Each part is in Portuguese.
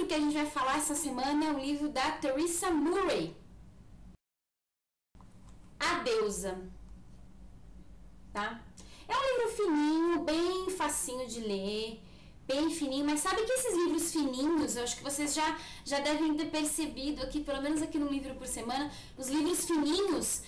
livro que a gente vai falar essa semana é o livro da Theresa Murray, A Deusa, tá? É um livro fininho, bem facinho de ler, bem fininho, mas sabe que esses livros fininhos, eu acho que vocês já devem ter percebido aqui, pelo menos aqui no Livro por Semana, os livros fininhos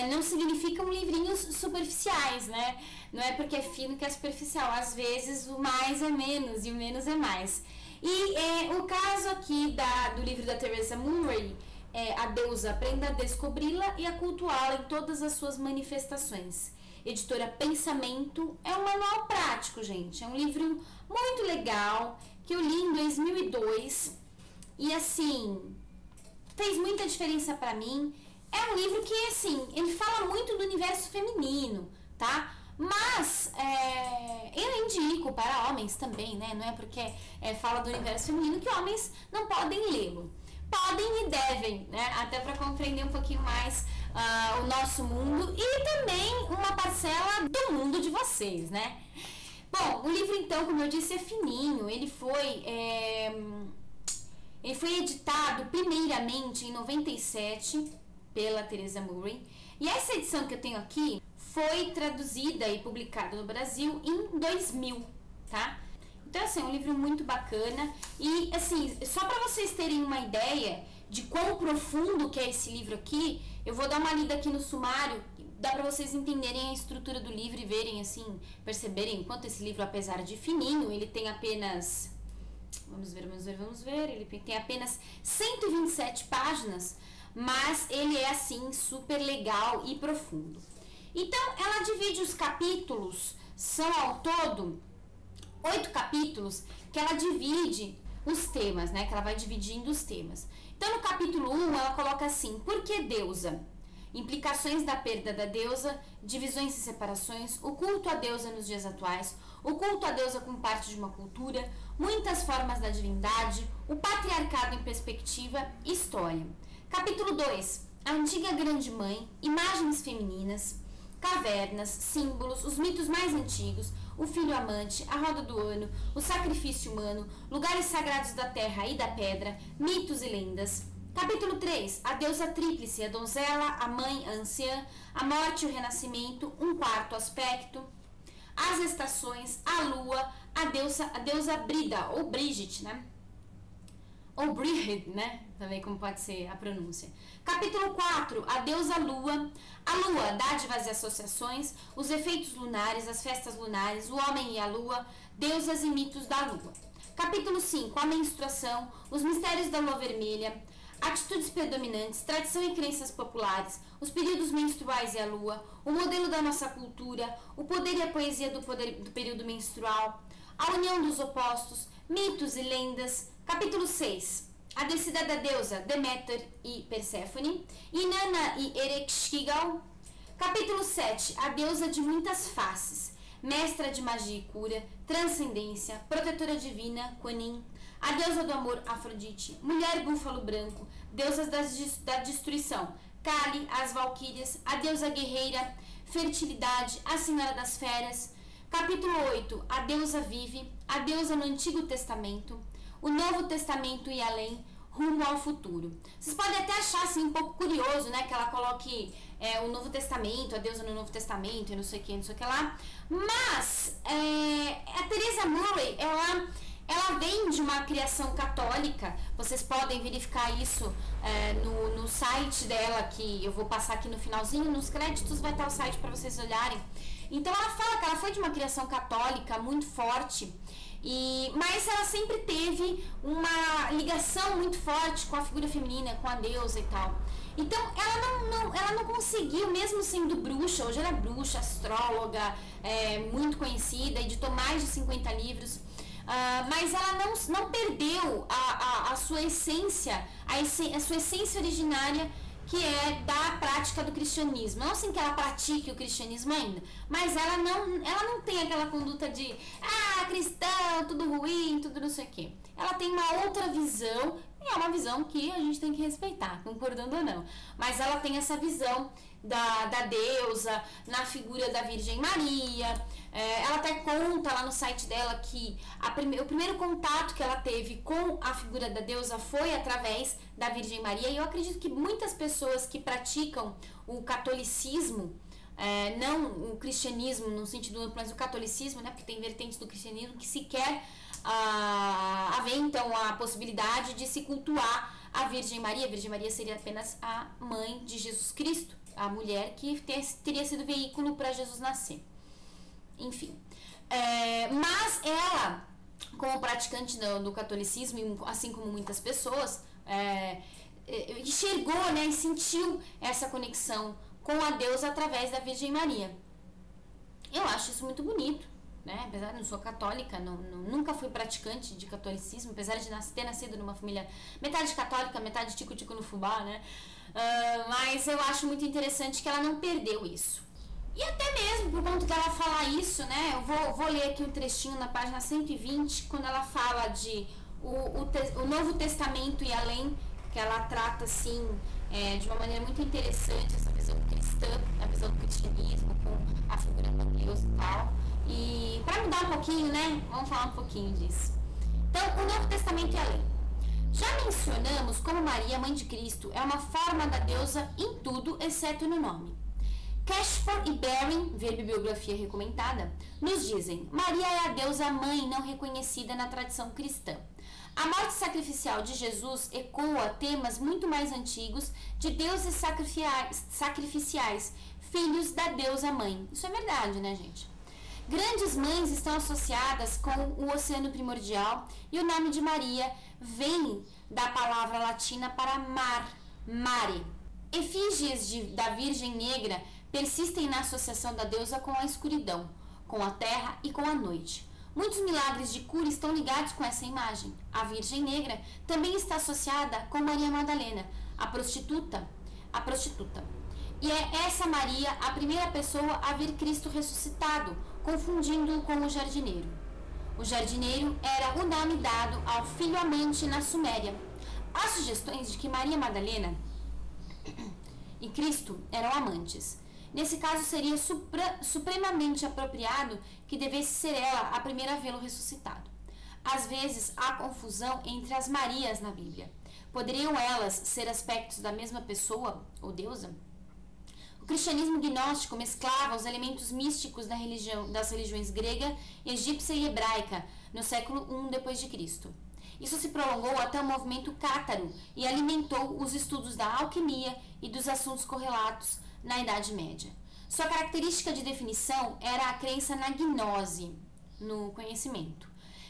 não significam livrinhos superficiais, né? Não é porque é fino que é superficial, às vezes o mais é menos e o menos é mais. E o caso aqui do livro da Theresa Murray é A Deusa, Aprenda a Descobri-la e a Cultuá-la em todas as suas manifestações. Editora Pensamento, é um manual prático, gente, é um livro muito legal, que eu li em 2002 e, assim, fez muita diferença pra mim. É um livro que, assim, ele fala muito do universo feminino, tá? Mas eu indico para homens também, né? Não é porque fala do universo feminino que homens não podem lê-lo. Podem e devem, né? Até para compreender um pouquinho mais o nosso mundo e também uma parcela do mundo de vocês, né? Bom, o livro então, como eu disse, é fininho. Ele foi editado primeiramente em 97 pela Theresa Murray. E essa edição que eu tenho aqui foi traduzida e publicada no Brasil em 2000, tá? Então, assim, é um livro muito bacana e, assim, só para vocês terem uma ideia de quão profundo que é esse livro aqui, eu vou dar uma lida aqui no sumário, dá para vocês entenderem a estrutura do livro e verem, assim, perceberem quanto esse livro, apesar de fininho, ele tem apenas, vamos ver, ele tem apenas 127 páginas, mas ele é, assim, super legal e profundo. Então, ela divide os capítulos, são ao todo 8 capítulos que ela divide os temas, né? Que ela vai dividindo os temas. Então, no capítulo 1, ela coloca assim: por que deusa? Implicações da perda da deusa, divisões e separações, o culto à deusa nos dias atuais, o culto à deusa como parte de uma cultura, muitas formas da divindade, o patriarcado em perspectiva, história. Capítulo 2, a antiga grande mãe, imagens femininas, cavernas, símbolos, os mitos mais antigos, o filho amante, a roda do ano, o sacrifício humano, lugares sagrados da terra e da pedra, mitos e lendas. Capítulo 3, a deusa tríplice, a donzela, a mãe, a anciã, a morte e o renascimento, um quarto aspecto, as estações, a lua, a deusa Brida, ou Brigitte, né? Ou Brigid, né? Também como pode ser a pronúncia. Capítulo 4, a deusa lua, dádivas e associações, os efeitos lunares, as festas lunares, o homem e a lua, deusas e mitos da lua. Capítulo 5, a menstruação, os mistérios da lua vermelha, atitudes predominantes, tradição e crenças populares, os períodos menstruais e a lua, o modelo da nossa cultura, o poder e a poesia do período menstrual, a união dos opostos, mitos e lendas. Capítulo 6, a descida da deusa Deméter e Perséfone, Inanna e Erechkigal. Capítulo 7, a deusa de muitas faces, mestra de magia e cura, transcendência, protetora divina, Kuan Yin, a deusa do amor, Afrodite, mulher búfalo branco, deusas da destruição, Kali, as valquírias, a deusa guerreira, fertilidade, a senhora das feras. Capítulo 8, a deusa vive, a deusa no Antigo Testamento, o Novo Testamento e além, rumo ao futuro. Vocês podem até achar assim um pouco curioso, né, que ela coloque o Novo Testamento, a deusa no Novo Testamento e não sei o que lá, mas a Theresa Murray, ela vem de uma criação católica. Vocês podem verificar isso no site dela, que eu vou passar aqui no finalzinho, nos créditos vai estar o site para vocês olharem. Então ela fala que ela foi de uma criação católica muito forte, mas ela sempre teve uma ligação muito forte com a figura feminina, com a deusa e tal. Então ela não conseguiu, mesmo sendo bruxa, hoje ela é bruxa, astróloga, muito conhecida, editou mais de 50 livros, mas ela não perdeu a sua essência, a sua essência originária, que é da prática do cristianismo. Não assim que ela pratique o cristianismo ainda, mas ela não tem aquela conduta de cristão, tudo ruim, tudo não sei o quê. Ela tem uma outra visão, e é uma visão que a gente tem que respeitar, concordando ou não. Mas ela tem essa visão da deusa, na figura da Virgem Maria. Ela até conta lá no site dela que o primeiro contato que ela teve com a figura da deusa foi através da Virgem Maria. E eu acredito que muitas pessoas que praticam o catolicismo, não o cristianismo no sentido amplo, mas o catolicismo, né, porque tem vertentes do cristianismo que sequer aventam a possibilidade de se cultuar a Virgem Maria. A Virgem Maria seria apenas a mãe de Jesus Cristo, a mulher que teria sido veículo para Jesus nascer. Enfim, mas ela, como praticante do catolicismo, assim como muitas pessoas, enxergou, né, e sentiu essa conexão com a deusa através da Virgem Maria. Eu acho isso muito bonito, né? Apesar de não sou católica, nunca fui praticante de catolicismo, apesar de ter nascido numa família metade católica, metade tico-tico no fubá, né? Mas eu acho muito interessante que ela não perdeu isso. E até mesmo por conta dela falar isso, né? Eu vou ler aqui um trechinho na página 120, quando ela fala de o Novo Testamento e além, que ela trata assim, de uma maneira muito interessante essa visão cristã, a visão do cristianismo com a figura de Deus e tal. E para mudar um pouquinho, né? Vamos falar um pouquinho disso. Então, o Novo Testamento e além. Já mencionamos como Maria, mãe de Cristo, é uma forma da deusa em tudo, exceto no nome. Cashford e Baring, ver bibliografia recomendada, nos dizem: Maria é a deusa mãe não reconhecida na tradição cristã. A morte sacrificial de Jesus ecoa temas muito mais antigos de deuses sacrificiais, filhos da deusa mãe. Isso é verdade, né, gente? Grandes mães estão associadas com o oceano primordial e o nome de Maria vem da palavra latina para mar, mare. Efígies da Virgem Negra persistem na associação da deusa com a escuridão, com a terra e com a noite. Muitos milagres de cura estão ligados com essa imagem. A Virgem Negra também está associada com Maria Madalena, a prostituta. E é essa Maria a primeira pessoa a ver Cristo ressuscitado, confundindo-o com o jardineiro. O jardineiro era o nome dado ao filho amante na Suméria. Há sugestões de que Maria Madalena e Cristo eram amantes. Nesse caso, seria supremamente apropriado que devesse ser ela a primeira a vê-lo ressuscitado. Às vezes, há confusão entre as Marias na Bíblia. Poderiam elas ser aspectos da mesma pessoa ou deusa? O cristianismo gnóstico mesclava os elementos místicos das religiões grega, egípcia e hebraica no século I d.C. Isso se prolongou até o movimento cátaro e alimentou os estudos da alquimia e dos assuntos correlatos na Idade Média. Sua característica de definição era a crença na gnose, no conhecimento,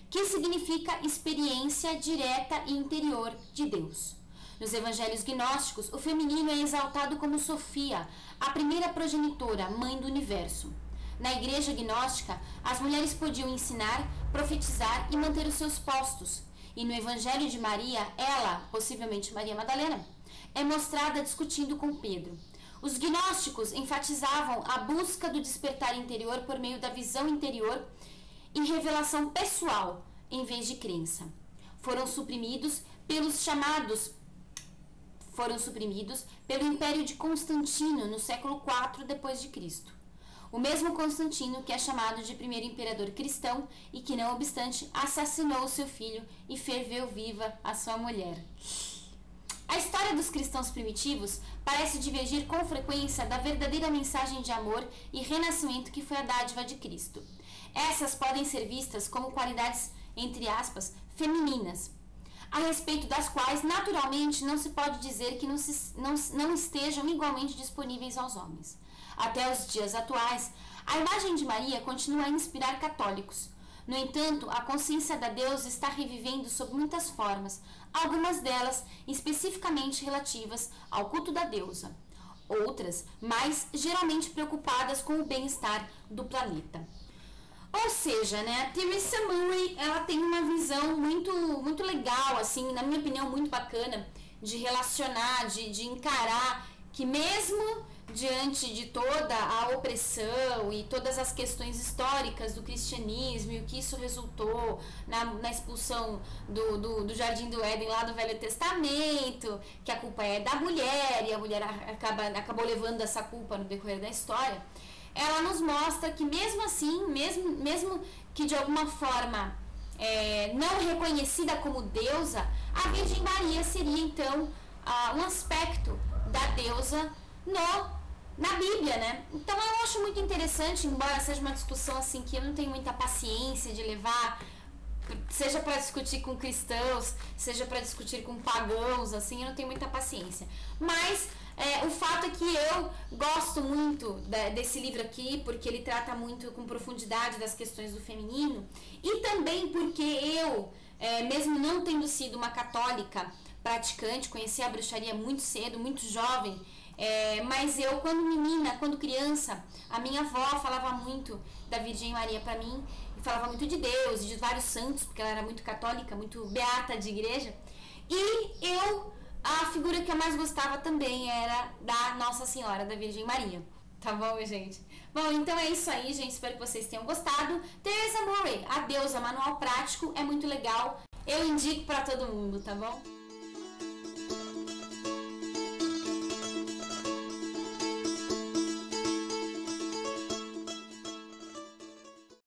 que significa experiência direta e interior de Deus. Nos evangelhos gnósticos, o feminino é exaltado como Sofia, a primeira progenitora, mãe do universo. Na igreja gnóstica, as mulheres podiam ensinar, profetizar e manter os seus postos. E no evangelho de Maria, ela, possivelmente Maria Madalena, é mostrada discutindo com Pedro. Os gnósticos enfatizavam a busca do despertar interior por meio da visão interior e revelação pessoal, em vez de crença. Foram suprimidos pelo Império de Constantino no século IV d.C. O mesmo Constantino que é chamado de primeiro imperador cristão e que, não obstante, assassinou seu filho e ferveu viva a sua mulher. A história dos cristãos primitivos parece divergir com frequência da verdadeira mensagem de amor e renascimento que foi a dádiva de Cristo. Essas podem ser vistas como qualidades, entre aspas, femininas, a respeito das quais, naturalmente, não se pode dizer que não estejam igualmente disponíveis aos homens. Até os dias atuais, a imagem de Maria continua a inspirar católicos. No entanto, a consciência da deusa está revivendo sob muitas formas, algumas delas especificamente relativas ao culto da deusa, outras mais geralmente preocupadas com o bem-estar do planeta. Ou seja, né, a Teresa Murray, ela tem uma visão muito legal, assim, na minha opinião, muito bacana, de relacionar, de encarar que mesmo diante de toda a opressão e todas as questões históricas do cristianismo e o que isso resultou na expulsão do Jardim do Éden lá do Velho Testamento, que a culpa é da mulher e a mulher acabou levando essa culpa no decorrer da história, ela nos mostra que mesmo assim, mesmo que de alguma forma não reconhecida como deusa, a Virgem Maria seria então um aspecto da deusa na Bíblia, né? Então eu acho muito interessante, embora seja uma discussão assim que eu não tenho muita paciência de levar, seja para discutir com cristãos, seja para discutir com pagãos, assim, eu não tenho muita paciência. Mas o fato é que eu gosto muito desse livro aqui, porque ele trata muito com profundidade das questões do feminino, e também porque eu, mesmo não tendo sido uma católica praticante, conheci a bruxaria muito cedo, muito jovem, mas eu, quando menina, quando criança, a minha avó falava muito da Virgem Maria para mim, e falava muito de Deus e de vários santos, porque ela era muito católica, muito beata de igreja, e a figura que eu mais gostava também era da Nossa Senhora, da Virgem Maria. Tá bom, gente? Bom, então é isso aí, gente. Espero que vocês tenham gostado. Teresa Murray, a deusa, manual prático, é muito legal. Eu indico pra todo mundo, tá bom?